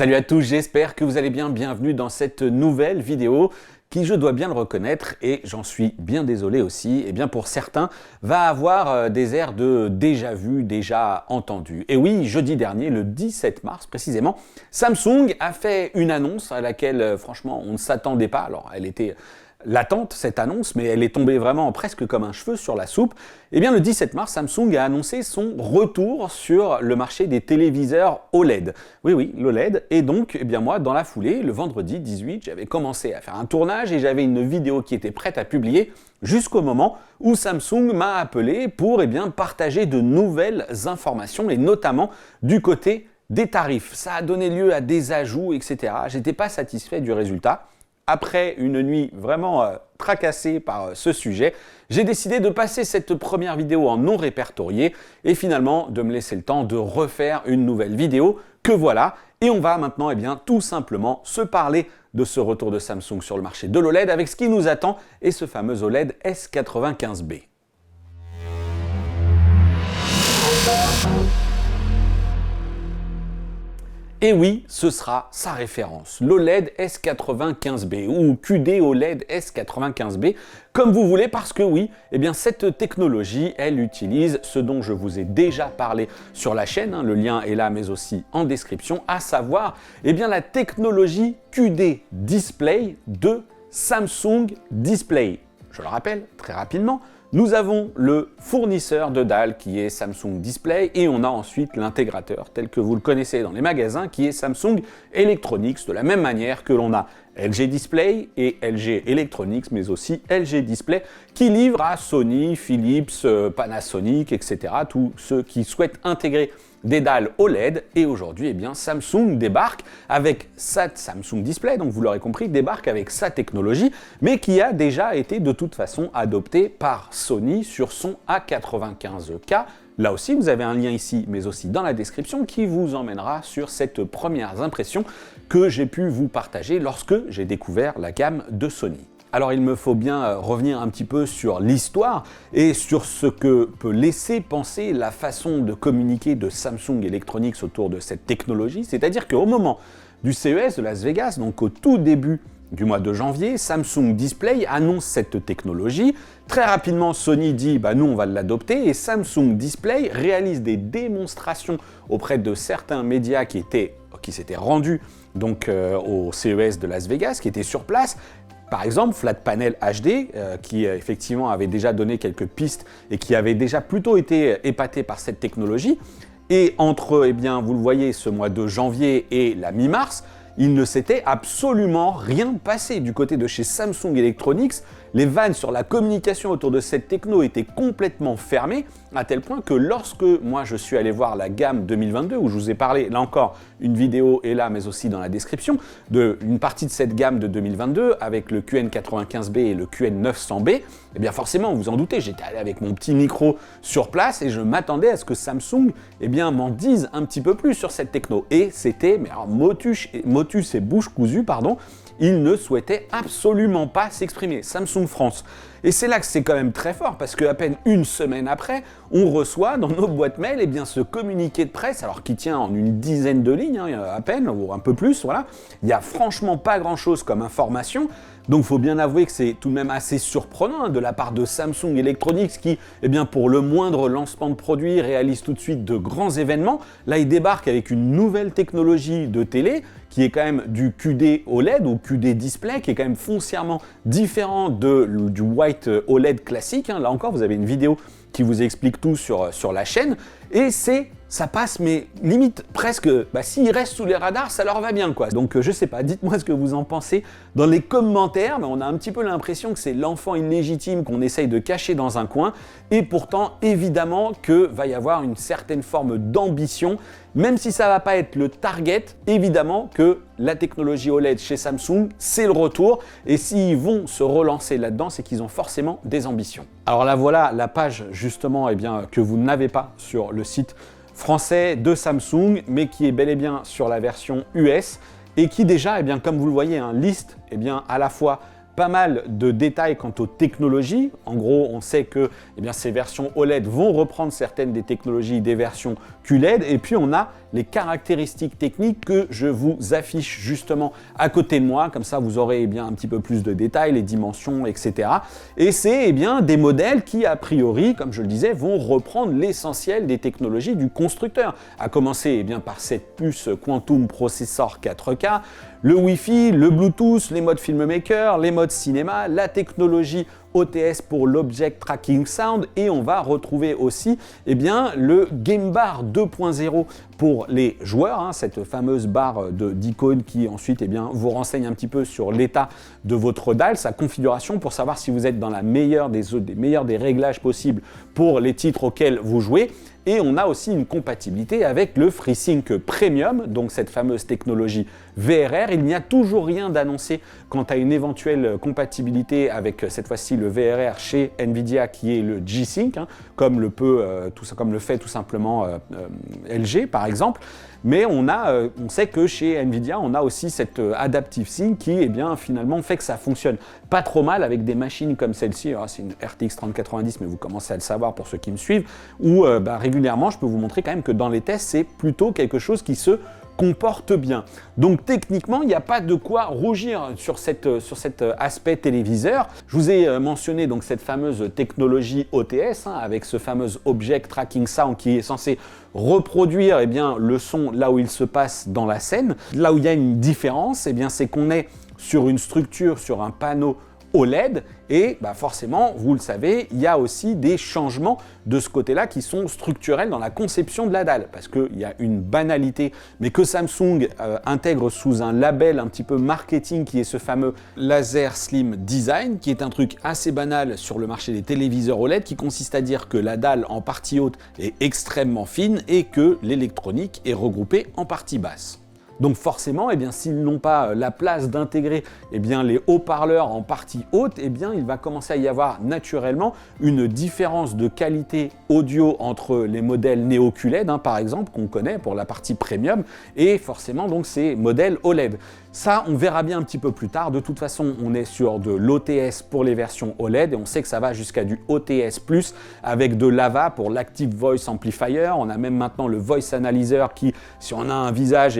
Salut à tous, j'espère que vous allez bien. Bienvenue dans cette nouvelle vidéo qui, je dois bien le reconnaître, et j'en suis bien désolé aussi, et bien pour certains, va avoir des airs de déjà vu, déjà entendu. Et oui, jeudi dernier, le 17 mars précisément, Samsung a fait une annonce à laquelle, franchement, on ne s'attendait pas. Alors, elle était latente, cette annonce, mais elle est tombée vraiment presque comme un cheveu sur la soupe. Eh bien, le 17 mars, Samsung a annoncé son retour sur le marché des téléviseurs OLED. Oui, l'OLED. Et donc, eh bien moi, dans la foulée, le vendredi 18, j'avais commencé à faire un tournage et j'avais une vidéo qui était prête à publier jusqu'au moment où Samsung m'a appelé pour partager de nouvelles informations et notamment du côté des tarifs. Ça a donné lieu à des ajouts, etc. J'étais pas satisfait du résultat. Après une nuit vraiment tracassée par ce sujet, j'ai décidé de passer cette première vidéo en non répertorié et finalement de me laisser le temps de refaire une nouvelle vidéo que voilà. Et on va maintenant tout simplement se parler de ce retour de Samsung sur le marché de l'OLED avec ce qui nous attend et ce fameux OLED S95B. Et oui, ce sera sa référence, l'OLED S95B ou QD OLED S95B, comme vous voulez, parce que oui, cette technologie, elle utilise ce dont je vous ai déjà parlé sur la chaîne, le lien est là mais aussi en description, à savoir la technologie QD Display de Samsung Display. Je le rappelle très rapidement. Nous avons le fournisseur de dalles qui est Samsung Display et on a ensuite l'intégrateur tel que vous le connaissez dans les magasins qui est Samsung Electronics, de la même manière que l'on a LG Display et LG Electronics mais aussi LG Display qui livrent à Sony, Philips, Panasonic, etc. tous ceux qui souhaitent intégrer des dalles OLED et aujourd'hui Samsung débarque avec sa Samsung Display, donc vous l'aurez compris, débarque avec sa technologie mais qui a déjà été de toute façon adoptée par Sony sur son A95K. Là aussi vous avez un lien ici mais aussi dans la description qui vous emmènera sur cette première impression que j'ai pu vous partager lorsque j'ai découvert la gamme de Sony. Alors il me faut bien revenir un petit peu sur l'histoire et sur ce que peut laisser penser la façon de communiquer de Samsung Electronics autour de cette technologie, c'est-à-dire qu'au moment du CES de Las Vegas, donc au tout début du mois de janvier, Samsung Display annonce cette technologie. Très rapidement, Sony dit nous on va l'adopter et Samsung Display réalise des démonstrations auprès de certains médias qui s'étaient rendus donc au CES de Las Vegas, qui étaient sur place. Par exemple, Flat Panel HD, qui effectivement avait déjà donné quelques pistes et qui avait déjà plutôt été épaté par cette technologie. Et entre, vous le voyez, ce mois de janvier et la mi-mars, il ne s'était absolument rien passé du côté de chez Samsung Electronics. Les vannes sur la communication autour de cette techno étaient complètement fermées, à tel point que lorsque moi je suis allé voir la gamme 2022, où je vous ai parlé, là encore, une vidéo est là, mais aussi dans la description, d'une partie de cette gamme de 2022, avec le QN95B et le QN900B, forcément, vous en doutez, j'étais allé avec mon petit micro sur place et je m'attendais à ce que Samsung m'en dise un petit peu plus sur cette techno. Et c'était, motus et bouche cousue, pardon, il ne souhaitait absolument pas s'exprimer. Samsung France. Et c'est là que c'est quand même très fort, parce qu'à peine une semaine après, on reçoit dans nos boîtes mail ce communiqué de presse, alors qui tient en une dizaine de lignes, à peine, ou un peu plus, voilà. Il n'y a franchement pas grand-chose comme information, donc il faut bien avouer que c'est tout de même assez surprenant de la part de Samsung Electronics qui, pour le moindre lancement de produit, réalise tout de suite de grands événements. Là, il débarque avec une nouvelle technologie de télé, qui est quand même du QD OLED ou QD Display, qui est quand même foncièrement différent du White OLED classique. Là encore, vous avez une vidéo qui vous explique tout sur la chaîne. Et ça passe, mais limite presque, s'ils restent sous les radars, ça leur va bien, quoi. Donc je sais pas, dites-moi ce que vous en pensez dans les commentaires, mais on a un petit peu l'impression que c'est l'enfant illégitime qu'on essaye de cacher dans un coin, et pourtant, évidemment, que va y avoir une certaine forme d'ambition, même si ça va pas être le target, évidemment que la technologie OLED chez Samsung, c'est le retour, et s'ils vont se relancer là-dedans, c'est qu'ils ont forcément des ambitions. Alors là, voilà la page, justement, que vous n'avez pas sur le site français de Samsung, mais qui est bel et bien sur la version US et qui déjà, comme vous le voyez, liste à la fois pas mal de détails quant aux technologies. En gros, on sait que ces versions OLED vont reprendre certaines des technologies des versions QLED. Et puis, on a les caractéristiques techniques que je vous affiche justement à côté de moi. Comme ça, vous aurez un petit peu plus de détails, les dimensions, etc. Et c'est des modèles qui, a priori, comme je le disais, vont reprendre l'essentiel des technologies du constructeur. À commencer par cette puce Quantum Processor 4K, le Wi-Fi, le Bluetooth, les modes Filmmaker, les modes cinéma, la technologie OTS pour l'Object Tracking Sound, et on va retrouver aussi le Game Bar 2.0 pour les joueurs, cette fameuse barre d'icônes qui ensuite vous renseigne un petit peu sur l'état de votre dalle, sa configuration pour savoir si vous êtes dans la meilleure des réglages possibles pour les titres auxquels vous jouez. Et on a aussi une compatibilité avec le FreeSync Premium, donc cette fameuse technologie VRR. Il n'y a toujours rien d'annoncé quant à une éventuelle compatibilité avec cette fois-ci le VRR chez Nvidia qui est le G-Sync, comme le fait tout simplement LG par exemple. Mais on sait que chez Nvidia, on a aussi cette Adaptive Sync qui finalement fait que ça fonctionne pas trop mal avec des machines comme celle-ci. C'est une RTX 3090, mais vous commencez à le savoir pour ceux qui me suivent, où régulièrement, je peux vous montrer quand même que dans les tests, c'est plutôt quelque chose qui se comporte bien. Donc techniquement, il n'y a pas de quoi rougir sur cet aspect téléviseur. Je vous ai mentionné donc cette fameuse technologie OTS avec ce fameux Object Tracking Sound qui est censé reproduire le son là où il se passe dans la scène. Là où il y a une différence, c'est qu'on est sur une structure, sur un panneau OLED et forcément, vous le savez, il y a aussi des changements de ce côté-là qui sont structurels dans la conception de la dalle parce qu'il y a une banalité, mais que Samsung intègre sous un label un petit peu marketing qui est ce fameux Laser Slim Design qui est un truc assez banal sur le marché des téléviseurs OLED qui consiste à dire que la dalle en partie haute est extrêmement fine et que l'électronique est regroupée en partie basse. Donc forcément, s'ils n'ont pas la place d'intégrer les haut-parleurs en partie haute, il va commencer à y avoir naturellement une différence de qualité audio entre les modèles Neo-QLED, par exemple, qu'on connaît pour la partie premium, et forcément donc ces modèles OLED. Ça, on verra bien un petit peu plus tard. De toute façon, on est sur de l'OTS pour les versions OLED et on sait que ça va jusqu'à du OTS+, avec de l'AVA pour l'Active Voice Amplifier. On a même maintenant le Voice Analyzer qui, si on a un visage,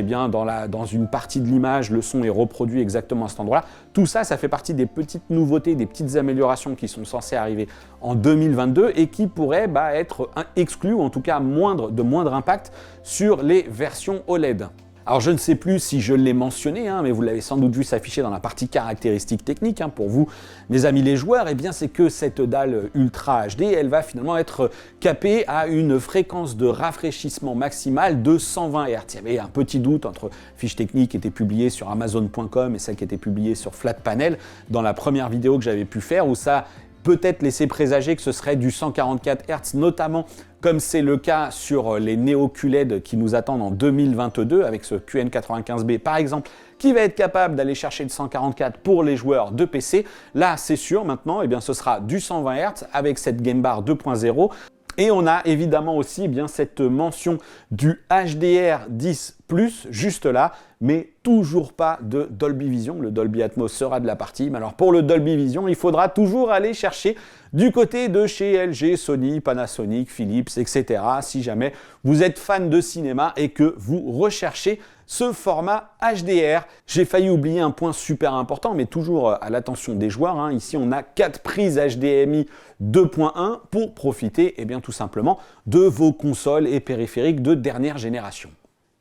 dans une partie de l'image, le son est reproduit exactement à cet endroit-là. Tout ça, ça fait partie des petites nouveautés, des petites améliorations qui sont censées arriver en 2022 et qui pourraient être exclues ou en tout cas de moindre impact sur les versions OLED. Alors je ne sais plus si je l'ai mentionné, mais vous l'avez sans doute vu s'afficher dans la partie caractéristiques techniques. Pour vous, mes amis les joueurs, c'est que cette dalle Ultra HD, elle va finalement être capée à une fréquence de rafraîchissement maximale de 120 Hz. Il y avait un petit doute entre fiches techniques qui étaient publiées sur Amazon.com et celles qui étaient publiées sur Flatpanel dans la première vidéo que j'avais pu faire, où ça peut-être laisser présager que ce serait du 144 Hz, notamment comme c'est le cas sur les Neo QLED qui nous attendent en 2022 avec ce QN95B par exemple, qui va être capable d'aller chercher le 144 pour les joueurs de PC. Là, c'est sûr, maintenant, ce sera du 120 Hz avec cette Game Bar 2.0. Et on a évidemment aussi cette mention du HDR10+, juste là, mais toujours pas de Dolby Vision. Le Dolby Atmos sera de la partie, mais alors pour le Dolby Vision, il faudra toujours aller chercher du côté de chez LG, Sony, Panasonic, Philips, etc. Si jamais vous êtes fan de cinéma et que vous recherchez ce format HDR. J'ai failli oublier un point super important, mais toujours à l'attention des joueurs. Ici, on a 4 prises HDMI 2.1 pour profiter tout simplement de vos consoles et périphériques de dernière génération.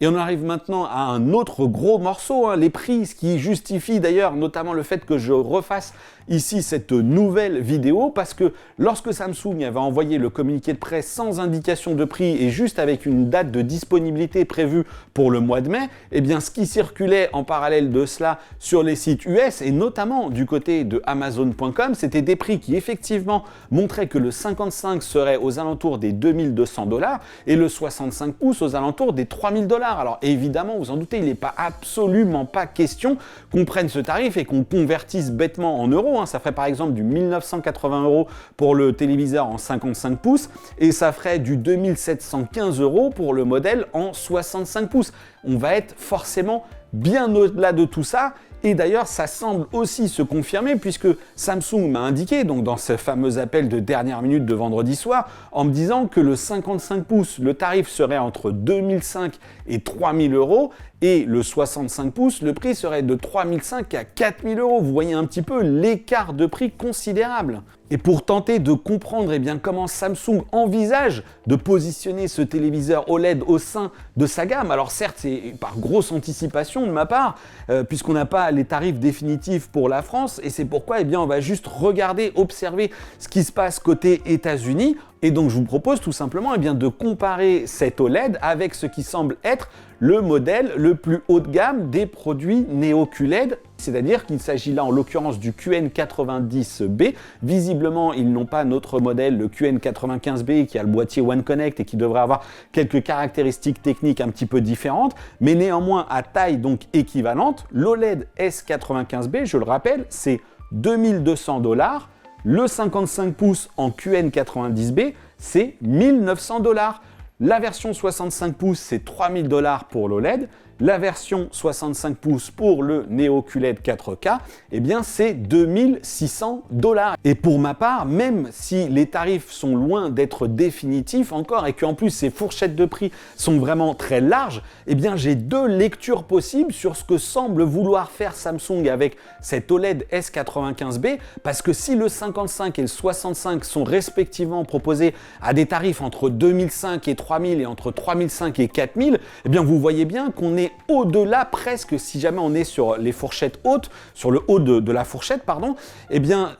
Et on arrive maintenant à un autre gros morceau, les prises qui justifient d'ailleurs notamment le fait que je refasse ici cette nouvelle vidéo parce que lorsque Samsung avait envoyé le communiqué de presse sans indication de prix et juste avec une date de disponibilité prévue pour le mois de mai, ce qui circulait en parallèle de cela sur les sites US et notamment du côté de Amazon.com, c'était des prix qui effectivement montraient que le 55 serait aux alentours des 2200 $ et le 65 pouces aux alentours des 3000 $. Alors évidemment, vous en doutez, il n'est absolument pas question qu'on prenne ce tarif et qu'on convertisse bêtement en euros. Ça ferait par exemple du 1980 € pour le téléviseur en 55 pouces et ça ferait du 2715 € pour le modèle en 65 pouces. On va être forcément bien au-delà de tout ça Et d'ailleurs, ça semble aussi se confirmer puisque Samsung m'a indiqué, donc dans ce fameux appel de dernière minute de vendredi soir, en me disant que le 55 pouces, le tarif serait entre 2005 et 3000 euros, et le 65 pouces, le prix serait de 3005 à 4000 euros. Vous voyez un petit peu l'écart de prix considérable. Et pour tenter de comprendre comment Samsung envisage de positionner ce téléviseur OLED au sein de sa gamme, alors certes c'est par grosse anticipation de ma part, puisqu'on n'a pas les tarifs définitifs pour la France, et c'est pourquoi on va juste regarder, observer ce qui se passe côté États-Unis. Et donc je vous propose tout simplement de comparer cet OLED avec ce qui semble être le modèle le plus haut de gamme des produits Neo QLED, c'est-à-dire qu'il s'agit là en l'occurrence du QN90B. Visiblement, ils n'ont pas notre modèle, le QN95B, qui a le boîtier One Connect et qui devrait avoir quelques caractéristiques techniques un petit peu différentes, mais néanmoins à taille donc équivalente. L'OLED S95B, je le rappelle, c'est 2200 $. Le 55 pouces en QN90B, c'est 1900 $. La version 65 pouces, c'est 3000 $ pour l'OLED. La version 65 pouces pour le Neo QLED 4K, c'est 2600 $. Et pour ma part, même si les tarifs sont loin d'être définitifs encore et qu'en plus ces fourchettes de prix sont vraiment très larges, j'ai deux lectures possibles sur ce que semble vouloir faire Samsung avec cet OLED S95B, parce que si le 55 et le 65 sont respectivement proposés à des tarifs entre 2005 et 3000 et entre 3005 et 4000, vous voyez bien qu'on est au-delà presque, si jamais on est sur les fourchettes hautes, sur le haut de la fourchette, pardon,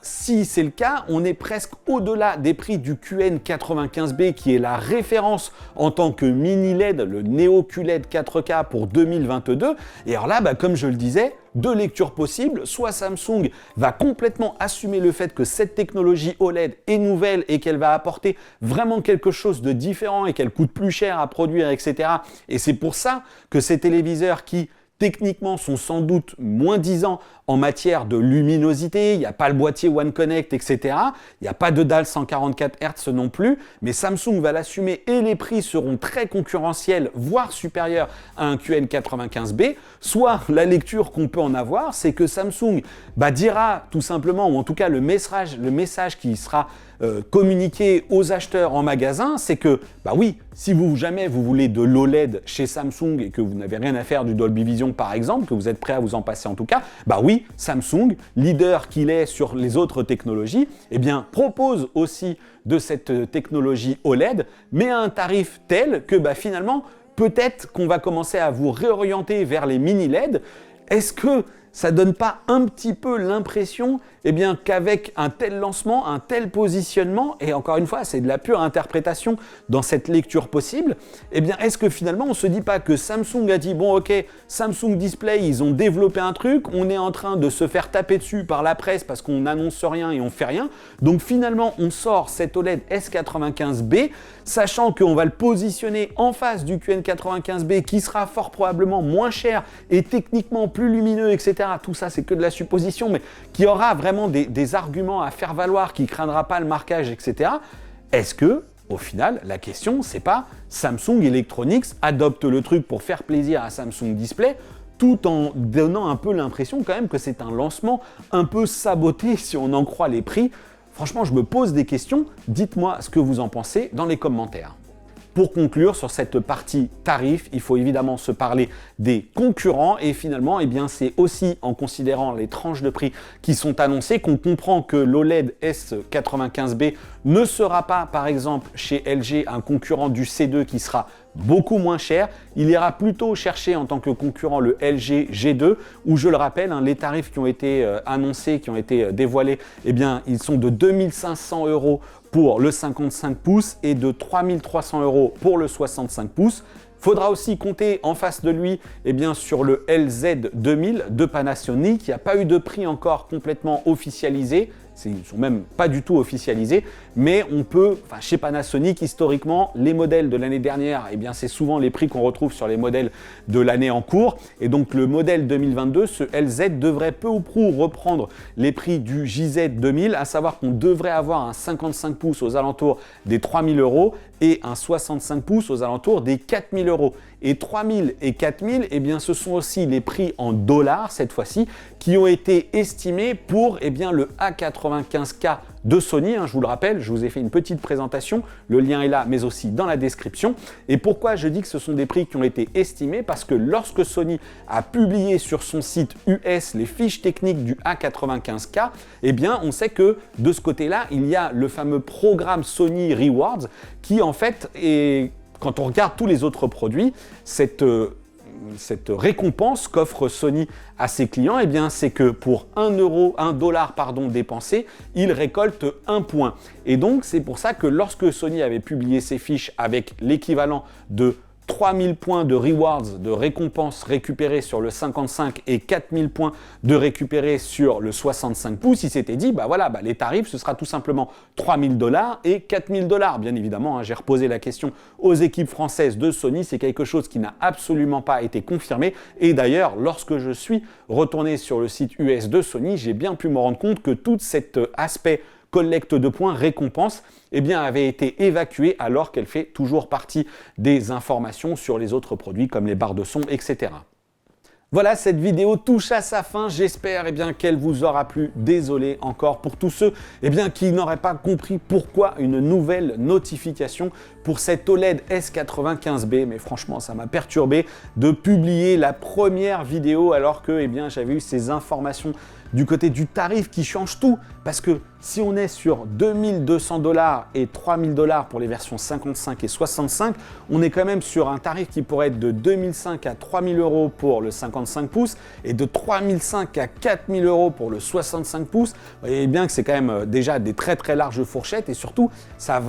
si c'est le cas, on est presque au-delà des prix du QN95B qui est la référence en tant que mini LED, le Neo QLED 4K pour 2022. Et alors là, comme je le disais, deux lectures possibles, soit Samsung va complètement assumer le fait que cette technologie OLED est nouvelle et qu'elle va apporter vraiment quelque chose de différent et qu'elle coûte plus cher à produire, etc. Et c'est pour ça que ces téléviseurs qui techniquement sont sans doute moins disants en matière de luminosité, il n'y a pas le boîtier One Connect, etc. Il n'y a pas de dalle 144 Hz non plus, mais Samsung va l'assumer et les prix seront très concurrentiels, voire supérieurs à un QN95B. Soit la lecture qu'on peut en avoir, c'est que Samsung dira tout simplement, ou en tout cas le message qui sera communiqué aux acheteurs en magasin, c'est que, oui, si jamais vous voulez de l'OLED chez Samsung et que vous n'avez rien à faire du Dolby Vision par exemple, que vous êtes prêt à vous en passer en tout cas, oui, Samsung, leader qu'il est sur les autres technologies, propose aussi de cette technologie OLED, mais à un tarif tel que finalement, peut-être qu'on va commencer à vous réorienter vers les mini LED. Est-ce que ça donne pas un petit peu l'impression qu'avec un tel lancement, un tel positionnement, et encore une fois, c'est de la pure interprétation dans cette lecture possible, est-ce que finalement on se dit pas que Samsung a dit bon ok, Samsung Display, ils ont développé un truc, on est en train de se faire taper dessus par la presse parce qu'on n'annonce rien et on fait rien, donc finalement on sort cet OLED S95B, sachant qu'on va le positionner en face du QN95B qui sera fort probablement moins cher et techniquement plus lumineux, etc. Tout ça, c'est que de la supposition, mais qui aura vraiment des arguments à faire valoir, qui ne craindra pas le marquage, etc. Est-ce que, au final, la question, c'est pas Samsung Electronics adopte le truc pour faire plaisir à Samsung Display, tout en donnant un peu l'impression quand même que c'est un lancement un peu saboté si on en croit les prix. Franchement, je me pose des questions. Dites-moi ce que vous en pensez dans les commentaires. Pour conclure sur cette partie tarif, il faut évidemment se parler des concurrents et finalement, c'est aussi en considérant les tranches de prix qui sont annoncées qu'on comprend que l'OLED S95B ne sera pas, par exemple, chez LG, un concurrent du C2 qui sera beaucoup moins cher. Il ira plutôt chercher en tant que concurrent le LG G2 où, je le rappelle, les tarifs qui ont été annoncés, qui ont été dévoilés, ils sont de 2500 € pour le 55 pouces et de 3300 € pour le 65 pouces. Faudra aussi compter en face de lui sur le LZ2000 de Panasonic. Il n'y a pas eu de prix encore complètement officialisé. Ils ne sont même pas du tout officialisés, mais on peut, chez Panasonic, historiquement, les modèles de l'année dernière, c'est souvent les prix qu'on retrouve sur les modèles de l'année en cours. Et donc le modèle 2022, ce LZ, devrait peu ou prou reprendre les prix du JZ2000, à savoir qu'on devrait avoir un 55 pouces aux alentours des 3000 € et un 65 pouces aux alentours des 4000 €. Et 3000 et 4000, eh bien, ce sont aussi les prix en dollars cette fois-ci qui ont été estimés pour le A95K de Sony. Je vous le rappelle, je vous ai fait une petite présentation, le lien est là mais aussi dans la description. Et pourquoi je dis que ce sont des prix qui ont été estimés? Parce que lorsque Sony a publié sur son site US les fiches techniques du A95K, eh bien on sait que de ce côté-là, il y a le fameux programme Sony Rewards qui en fait est, quand on regarde tous les autres produits, cette récompense qu'offre Sony à ses clients, eh bien, c'est que pour $1 dépensé, il récolte 1 point. Et donc, c'est pour ça que lorsque Sony avait publié ses fiches avec l'équivalent de 3000 points de rewards, de récompenses récupérées sur le 55 et 4000 points de récupérés sur le 65 pouces, il s'était dit, les tarifs, ce sera tout simplement $3000 et $4000. Bien évidemment, j'ai reposé la question aux équipes françaises de Sony, c'est quelque chose qui n'a absolument pas été confirmé. Et d'ailleurs, lorsque je suis retourné sur le site US de Sony, j'ai bien pu me rendre compte que tout cet aspect collecte de points, récompense, avait été évacuée alors qu'elle fait toujours partie des informations sur les autres produits comme les barres de son, etc. Voilà, cette vidéo touche à sa fin. J'espère qu'elle vous aura plu. Désolé encore pour tous ceux qui n'auraient pas compris pourquoi une nouvelle notification pour cette OLED S95B. Mais franchement, ça m'a perturbé de publier la première vidéo alors que j'avais eu ces informations du côté du tarif qui change tout. Parce que si on est sur $2200 et $3000 pour les versions 55 et 65, on est quand même sur un tarif qui pourrait être de 2005 à 3000 € pour le 55 pouces et de 3005 à 4000 € pour le 65 pouces. Vous voyez bien que c'est quand même déjà des très très larges fourchettes et surtout ça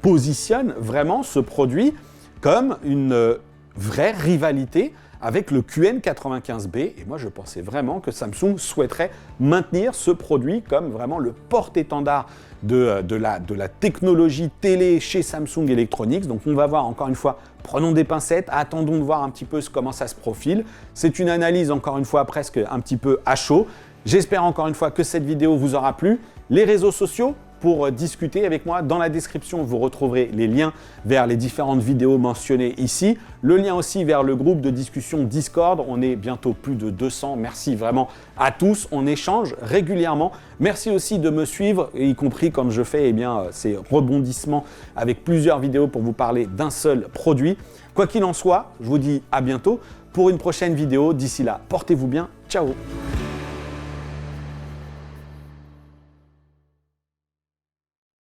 positionne vraiment ce produit comme une vraie rivalité avec le QN95B. Et moi, je pensais vraiment que Samsung souhaiterait maintenir ce produit comme vraiment le porte-étendard de la technologie télé chez Samsung Electronics. Donc, on va voir encore une fois, prenons des pincettes, attendons de voir un petit peu comment ça se profile. C'est une analyse, encore une fois, presque un petit peu à chaud. J'espère encore une fois que cette vidéo vous aura plu. Les réseaux sociaux, pour discuter avec moi. Dans la description, vous retrouverez les liens vers les différentes vidéos mentionnées ici. Le lien aussi vers le groupe de discussion Discord. On est bientôt plus de 200. Merci vraiment à tous. On échange régulièrement. Merci aussi de me suivre, y compris comme je fais ces rebondissements avec plusieurs vidéos pour vous parler d'un seul produit. Quoi qu'il en soit, je vous dis à bientôt pour une prochaine vidéo. D'ici là, portez-vous bien. Ciao!